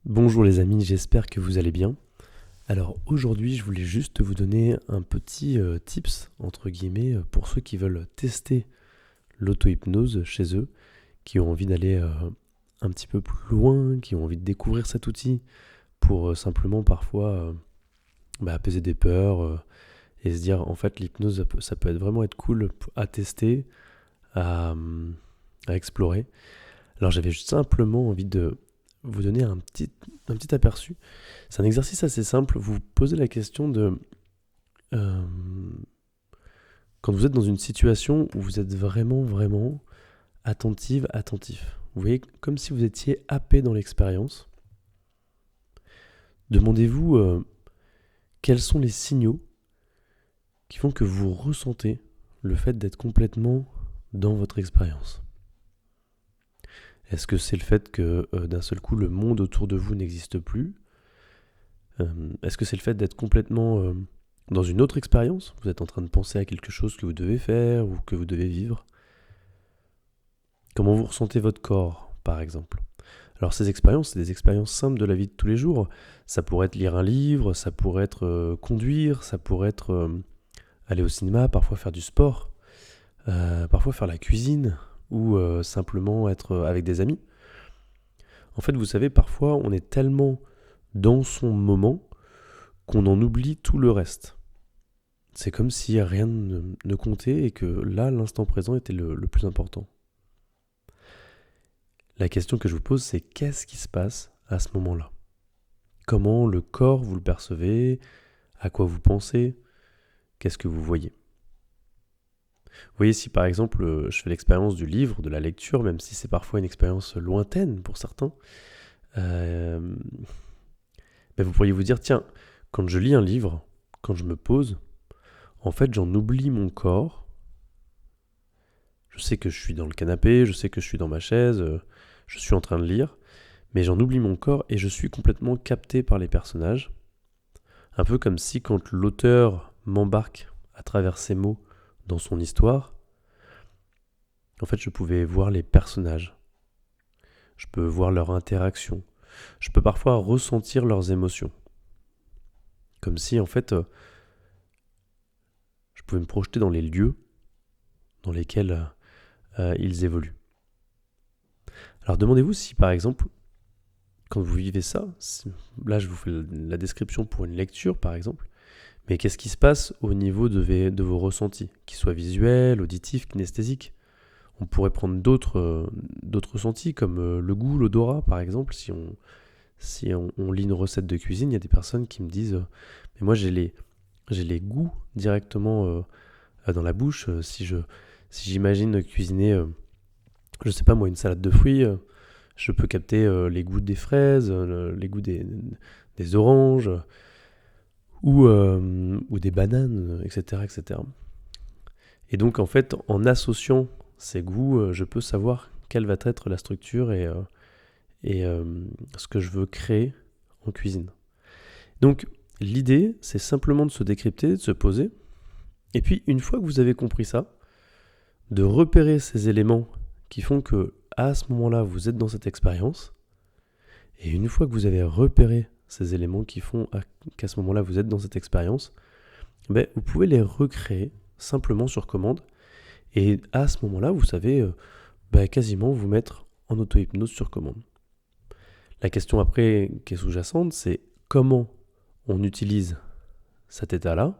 Bonjour les amis, j'espère que vous allez bien. Alors aujourd'hui, je voulais juste vous donner un petit tips, entre guillemets, pour ceux qui veulent tester l'auto-hypnose chez eux, qui ont envie d'aller un petit peu plus loin, qui ont envie de découvrir cet outil pour simplement parfois apaiser des peurs et se dire en fait l'hypnose ça peut être vraiment être cool à tester, à explorer. Alors j'avais simplement envie de vous donner un petit aperçu. C'est un exercice assez simple. Vous vous posez la question de euh, quand vous êtes dans une situation où vous êtes vraiment attentif. Vous voyez, comme si vous étiez happé dans l'expérience. Demandez-vous quels sont les signaux qui font que vous ressentez le fait d'être complètement dans votre expérience. Est-ce que c'est le fait que d'un seul coup le monde autour de vous n'existe plus? Est-ce que c'est le fait d'être complètement dans une autre expérience? Vous êtes en train de penser à quelque chose que vous devez faire ou que vous devez vivre? Comment vous ressentez votre corps, par exemple? Alors ces expériences, c'est des expériences simples de la vie de tous les jours. Ça pourrait être lire un livre, ça pourrait être conduire, ça pourrait être aller au cinéma, parfois faire du sport, parfois faire la cuisine ou simplement être avec des amis. En fait, vous savez, parfois on est tellement dans son moment qu'on en oublie tout le reste. C'est comme si rien ne comptait et que là, l'instant présent était le plus important. La question que je vous pose, c'est qu'est-ce qui se passe à ce moment-là? Comment le corps, vous le percevez? À quoi vous pensez? Qu'est-ce que vous voyez? Vous voyez, si par exemple, je fais l'expérience du livre, de la lecture, même si c'est parfois une expérience lointaine pour certains, euh, vous pourriez vous dire, tiens, quand je lis un livre, quand je me pose, en fait, j'en oublie mon corps. Je sais que je suis dans le canapé, je sais que je suis dans ma chaise, je suis en train de lire, mais j'en oublie mon corps et je suis complètement capté par les personnages. Un peu comme si quand l'auteur m'embarque à travers ses mots dans son histoire, en fait je pouvais voir les personnages, je peux voir leur interaction, je peux parfois ressentir leurs émotions. Comme si en fait je pouvais me projeter dans les lieux dans lesquels ils évoluent. Alors demandez-vous si par exemple quand vous vivez ça, là je vous fais la description pour une lecture par exemple, mais qu'est-ce qui se passe au niveau de vos ressentis, qu'ils soient visuels, auditifs, kinesthésiques? On pourrait prendre d'autres ressentis comme le goût, l'odorat par exemple. Si on lit une recette de cuisine, il y a des personnes qui me disent mais moi j'ai les goûts directement dans la bouche. Si j'imagine cuisiner, je sais pas moi, une salade de fruits, je peux capter les goûts des fraises, les goûts des oranges ou des bananes, etc., etc. Et donc en fait, en associant ces goûts, je peux savoir quelle va être la structure et ce que je veux créer en cuisine. Donc l'idée, c'est simplement de se décrypter, de se poser, et puis une fois que vous avez compris ça, de repérer ces éléments qui font que à ce moment-là, vous êtes dans cette expérience, et une fois que vous avez repéré ces éléments qui font qu'à ce moment-là, vous êtes dans cette expérience, vous pouvez les recréer simplement sur commande, et à ce moment-là, vous savez quasiment vous mettre en auto-hypnose sur commande. La question après qui est sous-jacente, c'est comment on utilise cet état-là.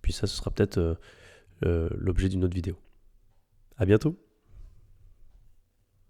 Puis ça, ce sera peut-être l'objet d'une autre vidéo. À bientôt.